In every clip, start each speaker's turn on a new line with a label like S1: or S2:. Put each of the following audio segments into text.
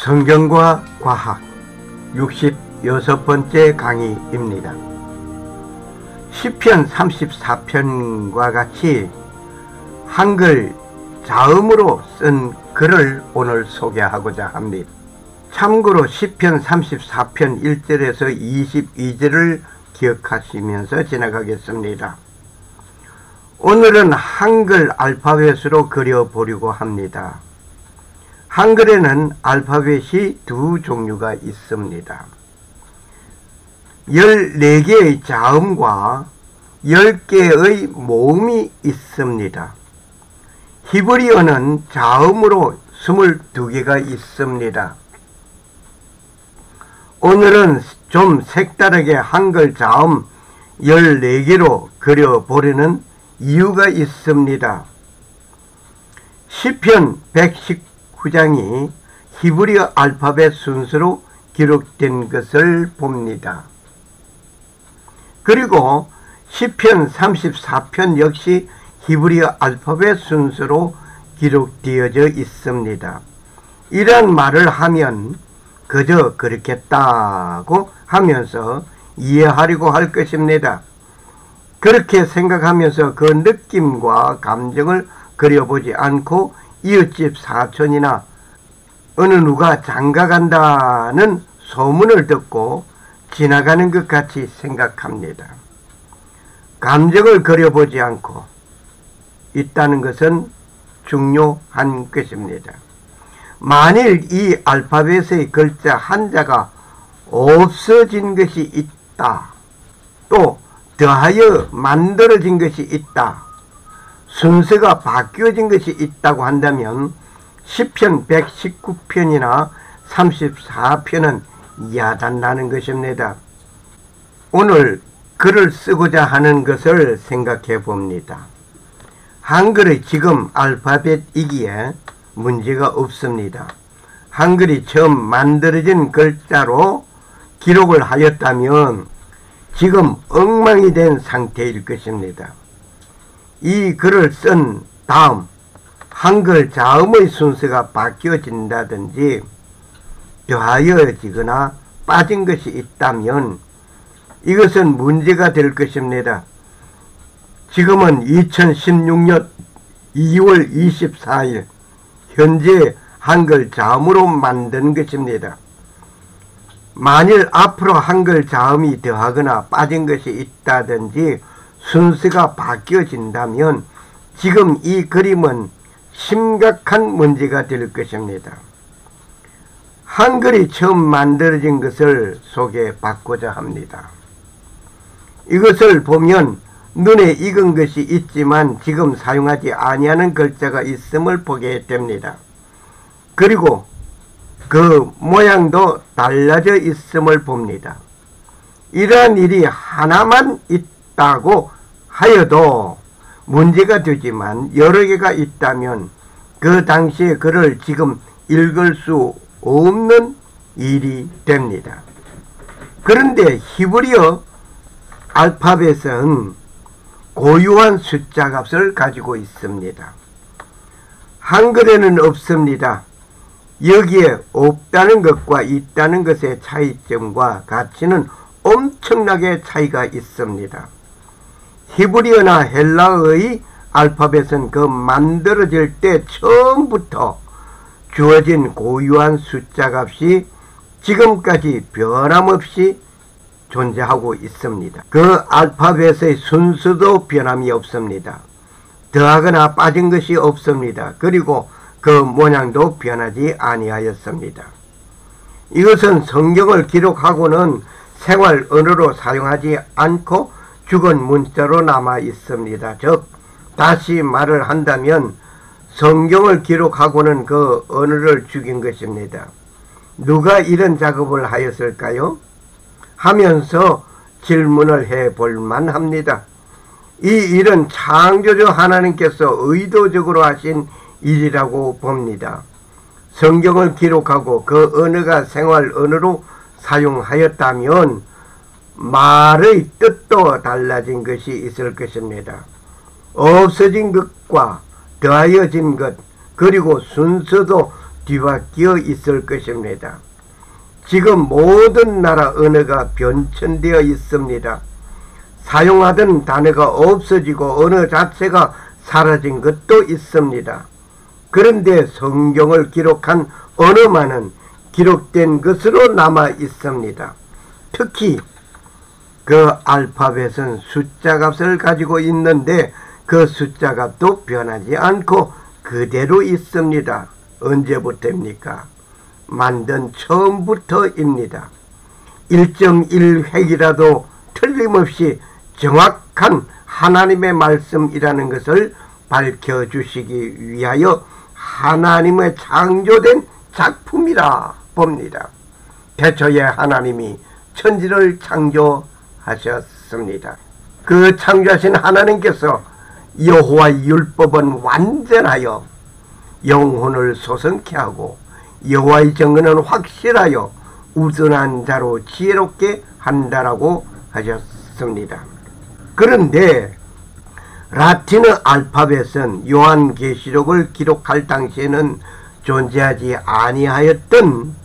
S1: 성경과 과학 66번째 강의입니다. 시편 34편과 같이 한글 자음으로 쓴 글을 오늘 소개하고자 합니다. 참고로 시편 34편 1절에서 22절을 기억하시면서 지나가겠습니다. 오늘은 한글 알파벳으로 그려보려고 합니다. 한글에는 알파벳이 두 종류가 있습니다. 14개의 자음과 10개의 모음이 있습니다. 히브리어는 자음으로 22개가 있습니다. 오늘은 좀 색다르게 한글 자음 14개로 그려보려는 이유가 있습니다. 시편 119장이 히브리어 알파벳 순서로 기록된 것을 봅니다. 그리고 시편 34편 역시 히브리어 알파벳 순서로 기록되어져 있습니다. 이런 말을 하면 그저 그렇겠다고 하면서 이해하려고 할 것입니다. 그렇게 생각하면서 그 느낌과 감정을 그려보지 않고 이웃집 사촌이나 어느 누가 장가간다는 소문을 듣고 지나가는 것 같이 생각합니다. 감정을 그려보지 않고 있다는 것은 중요한 것입니다. 만일 이 알파벳의 글자 한자가 없어진 것이 있다, 또 더하여 만들어진 것이 있다, 순서가 바뀌어진 것이 있다고 한다면 시편 119편이나 34편은 야단나는 것입니다. 오늘 글을 쓰고자 하는 것을 생각해 봅니다. 한글의 지금 알파벳이기에 문제가 없습니다. 한글이 처음 만들어진 글자로 기록을 하였다면 지금 엉망이 된 상태일 것입니다. 이 글을 쓴 다음 한글 자음의 순서가 바뀌어진다든지 더하여지거나 빠진 것이 있다면 이것은 문제가 될 것입니다. 지금은 2016년 2월 24일 현재 한글 자음으로 만든 것입니다. 만일 앞으로 한글 자음이 더하거나 빠진 것이 있다든지 순서가 바뀌어진다면 지금 이 그림은 심각한 문제가 될 것입니다. 한글이 처음 만들어진 것을 소개받고자 합니다. 이것을 보면 눈에 익은 것이 있지만 지금 사용하지 아니하는 글자가 있음을 보게 됩니다. 그리고 그 모양도 달라져 있음을 봅니다. 이러한 일이 하나만 있다고 하여도 문제가 되지만 여러 개가 있다면 그 당시의 글을 지금 읽을 수 없는 일이 됩니다. 그런데 히브리어 알파벳은 고유한 숫자 값을 가지고 있습니다. 한글에는 없습니다. 여기에 없다는 것과 있다는 것의 차이점과 가치는 엄청나게 차이가 있습니다. 히브리어나 헬라어의 알파벳은 그 만들어질 때 처음부터 주어진 고유한 숫자 값이 지금까지 변함없이 존재하고 있습니다. 그 알파벳의 순서도 변함이 없습니다. 더하거나 빠진 것이 없습니다. 그리고 그 모양도 변하지 아니하였습니다. 이것은 성경을 기록하고는 생활 언어로 사용하지 않고 죽은 문자로 남아 있습니다. 즉 다시 말을 한다면 성경을 기록하고는 그 언어를 죽인 것입니다. 누가 이런 작업을 하였을까요? 하면서 질문을 해볼 만합니다. 이 일은 창조주 하나님께서 의도적으로 하신 일이라고 봅니다. 성경을 기록하고 그 언어가 생활 언어로 사용하였다면 말의 뜻도 달라진 것이 있을 것입니다. 없어진 것과 더하여진 것, 그리고 순서도 뒤바뀌어 있을 것입니다. 지금 모든 나라 언어가 변천되어 있습니다. 사용하던 단어가 없어지고 언어 자체가 사라진 것도 있습니다. 그런데 성경을 기록한 언어만은 기록된 것으로 남아 있습니다. 특히 그 알파벳은 숫자 값을 가지고 있는데 그 숫자 값도 변하지 않고 그대로 있습니다. 언제부터입니까? 만든 처음부터입니다. 1.1획이라도 틀림없이 정확한 하나님의 말씀이라는 것을 밝혀주시기 위하여 하나님의 창조된 작품이라 봅니다. 태초에 하나님이 천지를 창조하셨습니다. 그 창조하신 하나님께서 여호와의 율법은 완전하여 영혼을 소성케 하고 여호와의 정의는 확실하여 우둔한 자로 지혜롭게 한다라고 하셨습니다. 그런데 라틴어 알파벳은 요한계시록을 기록할 당시에는 존재하지 아니하였던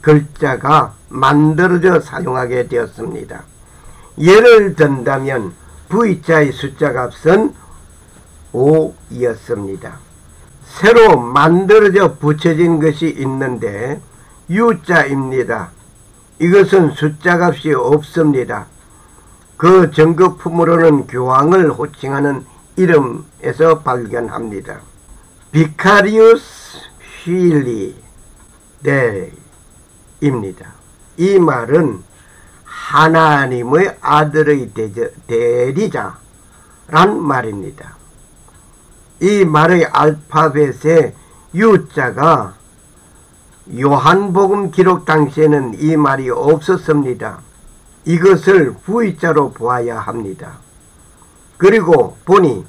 S1: 글자가 만들어져 사용하게 되었습니다. 예를 든다면 V자의 숫자 값은 5였습니다. 새로 만들어져 붙여진 것이 있는데 U자입니다. 이것은 숫자 값이 없습니다. 그 정거품으로는 교황을 호칭하는 이름에서 발견합니다. 비카리우스 휠리 데입니다. 이 말은 하나님의 아들의 대리자란 말입니다. 이 말의 알파벳의 U자가 요한복음 기록 당시에는 이 말이 없었습니다. 이것을 V자로 보아야 합니다. 그리고 보니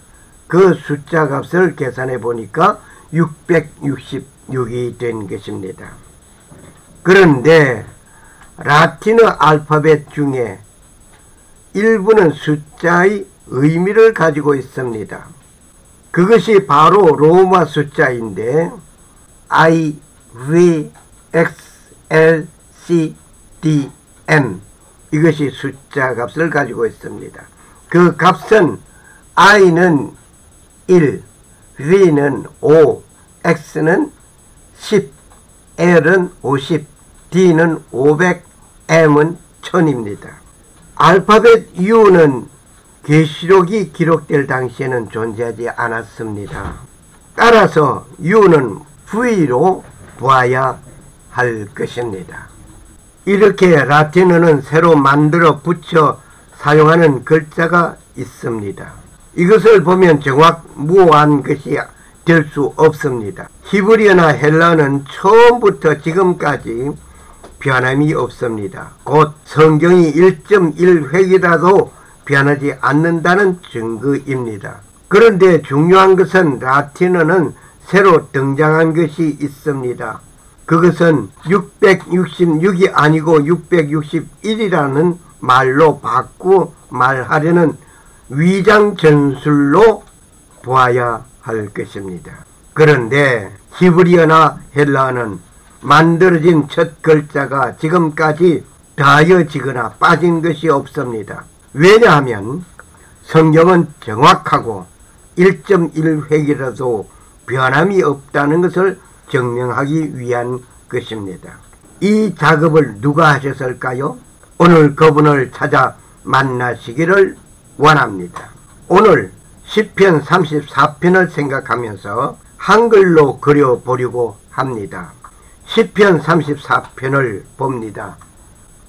S1: 그 숫자 값을 계산해 보니까 666이 된 것입니다. 그런데 라틴어 알파벳 중에 일부는 숫자의 의미를 가지고 있습니다. 그것이 바로 로마 숫자인데 I, V, X, L, C, D, M 이것이 숫자 값을 가지고 있습니다. 그 값은 I는 1, V는 5, X는 10, L은 50, D는 500, M은 1000입니다. 알파벳 U는 계시록이 기록될 당시에는 존재하지 않았습니다. 따라서 U는 V로 보아야 할 것입니다. 이렇게 라틴어는 새로 만들어 붙여 사용하는 글자가 있습니다. 이것을 보면 정확무한 것이 될 수 없습니다. 히브리어나 헬라어는 처음부터 지금까지 변함이 없습니다. 곧 성경이 1.1획이라도 변하지 않는다는 증거입니다. 그런데 중요한 것은 라틴어는 새로 등장한 것이 있습니다. 그것은 666이 아니고 661이라는 말로 바꾸어 말하려는 위장 전술로 보아야 할 것입니다. 그런데 히브리어나 헬라어는 만들어진 첫 글자가 지금까지 더하여지거나 빠진 것이 없습니다. 왜냐하면 성경은 정확하고 1.1획이라도 변함이 없다는 것을 증명하기 위한 것입니다. 이 작업을 누가 하셨을까요? 오늘 그분을 찾아 만나시기를 원합니다. 오늘 시편 34편을 생각하면서 한글로 그려보려고 합니다. 시편 34편을 봅니다.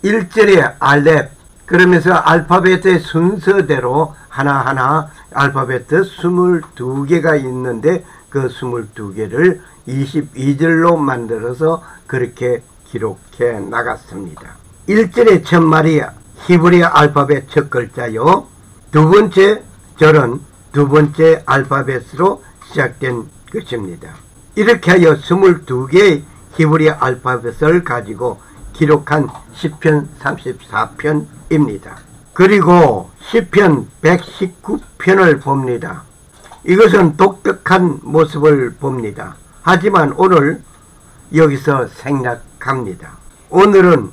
S1: 1절에 알렙, 그러면서 알파벳의 순서대로 하나하나 알파벳 22개가 있는데 그 22개를 22절로 만들어서 그렇게 기록해 나갔습니다. 1절의 첫 말이 히브리 알파벳 첫 글자요. 두 번째 절은 두 번째 알파벳으로 시작된 것입니다. 이렇게 하여 22개의 히브리 알파벳을 가지고 기록한 시편 34편입니다. 그리고 시편 119편을 봅니다. 이것은 독특한 모습을 봅니다. 하지만 오늘 여기서 생략합니다. 오늘은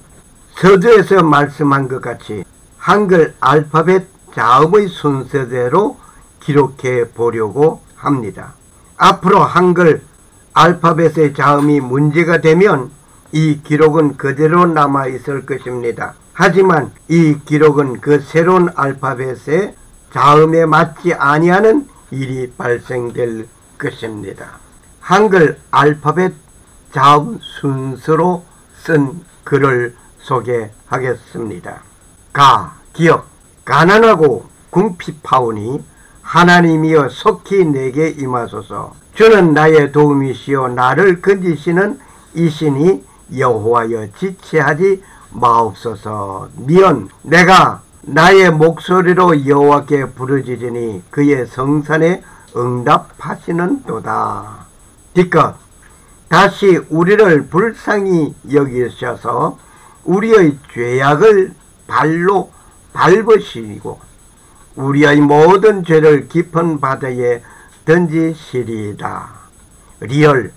S1: 서두에서 말씀한 것 같이 한글 알파벳 자음의 순서대로 기록해 보려고 합니다. 앞으로 한글 알파벳의 자음이 문제가 되면 이 기록은 그대로 남아 있을 것입니다. 하지만 이 기록은 그 새로운 알파벳의 자음에 맞지 아니하는 일이 발생될 것입니다. 한글 알파벳 자음 순서로 쓴 글을 소개하겠습니다. 기억. 가난하고 궁핍하오니 하나님이여 속히 내게 임하소서. 주는 나의 도움이시여 나를 건지시는 이신이 여호와여 지체하지 마옵소서. 미연. 내가 나의 목소리로 여호와께 부르짖으니 그의 성산에 응답하시는도다. 기껏 다시 우리를 불쌍히 여기셔서 우리의 죄악을 발로 밟으시고 우리의 모든 죄를 깊은 바다에 던지시리라. 리얼.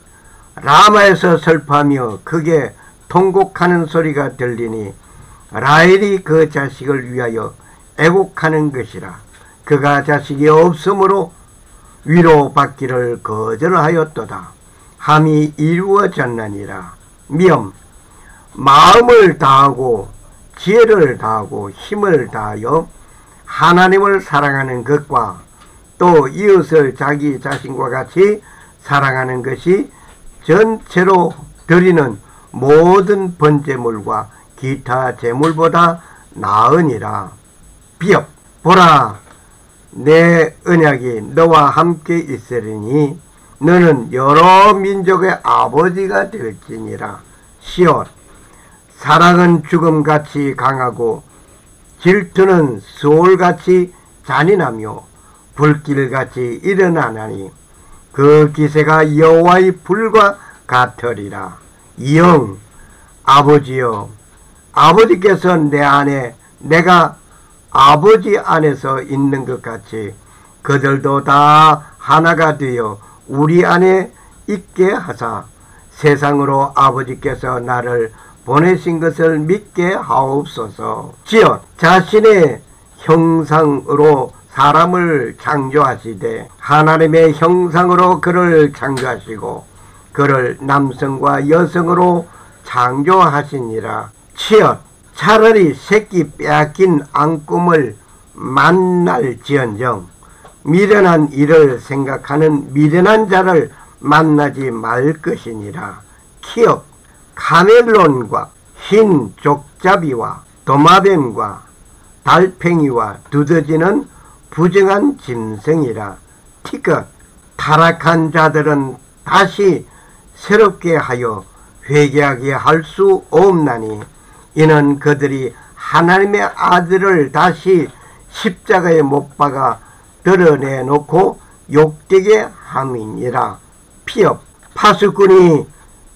S1: 라마에서 슬퍼하며 크게 통곡하는 소리가 들리니 라헬이 그 자식을 위하여 애곡하는 것이라. 그가 자식이 없으므로 위로받기를 거절하였도다. 함이 이루어졌나니라. 미엄. 마음을 다하고 지혜를 다하고 힘을 다하여 하나님을 사랑하는 것과 또 이웃을 자기 자신과 같이 사랑하는 것이 전체로 드리는 모든 번제물과 기타 제물보다 나으니라. 비읍. 보라, 내 언약이 너와 함께 있으리니 너는 여러 민족의 아버지가 될지니라. 시옷. 사랑은 죽음같이 강하고 질투는 수월같이 잔인하며 불길같이 일어나나니 그 기세가 여호와의 불과 같으리라. 영. 아버지여, 아버지께서 내 안에 내가 아버지 안에서 있는 것 같이 그들도 다 하나가 되어 우리 안에 있게 하사 세상으로 아버지께서 나를 보내신 것을 믿게 하옵소서. 지어 자신의 형상으로 사람을 창조하시되 하나님의 형상으로 그를 창조하시고 그를 남성과 여성으로 창조하시니라. 치엇. 차라리 새끼 빼앗긴 앙꿈을 만날지언정 미련한 일을 생각하는 미련한 자를 만나지 말 것이니라. 키역. 카멜론과 흰 족잡이와 도마뱀과 달팽이와 두더지는 부정한 짐승이라. 티끝. 타락한 자들은 다시 새롭게 하여 회개하게 할 수 없나니 이는 그들이 하나님의 아들을 다시 십자가에 못 박아 드러내놓고 욕되게 함이니라. 피업. 파수꾼이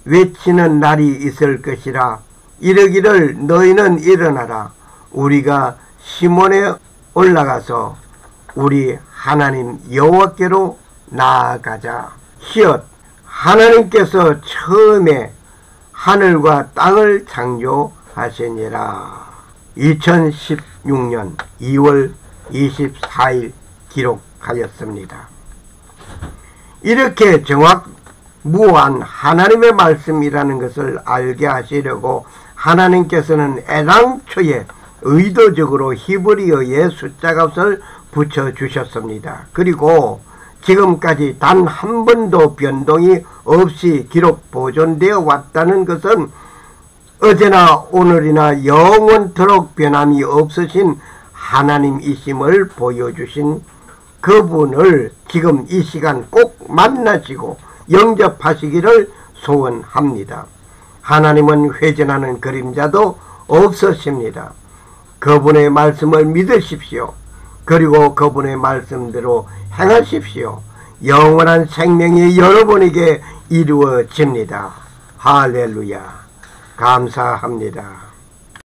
S1: 외치는 날이 있을 것이라. 이르기를 너희는 일어나라. 우리가 시몬에 올라가서 우리 하나님 여호와께로 나아가자. 히엇. 하나님께서 처음에 하늘과 땅을 창조하시니라. 2016년 2월 24일 기록하였습니다. 이렇게 정확무한 하나님의 말씀이라는 것을 알게 하시려고 하나님께서는 애당초에 의도적으로 히브리어의 숫자값을 붙여주셨습니다. 그리고 지금까지 단 한 번도 변동이 없이 기록 보존되어 왔다는 것은 어제나 오늘이나 영원토록 변함이 없으신 하나님이심을 보여주신 그분을 지금 이 시간 꼭 만나시고 영접하시기를 소원합니다. 하나님은 회전하는 그림자도 없으십니다. 그분의 말씀을 믿으십시오. 그리고 그분의 말씀대로 행하십시오. 영원한 생명이 여러분에게 이루어집니다. 할렐루야. 감사합니다.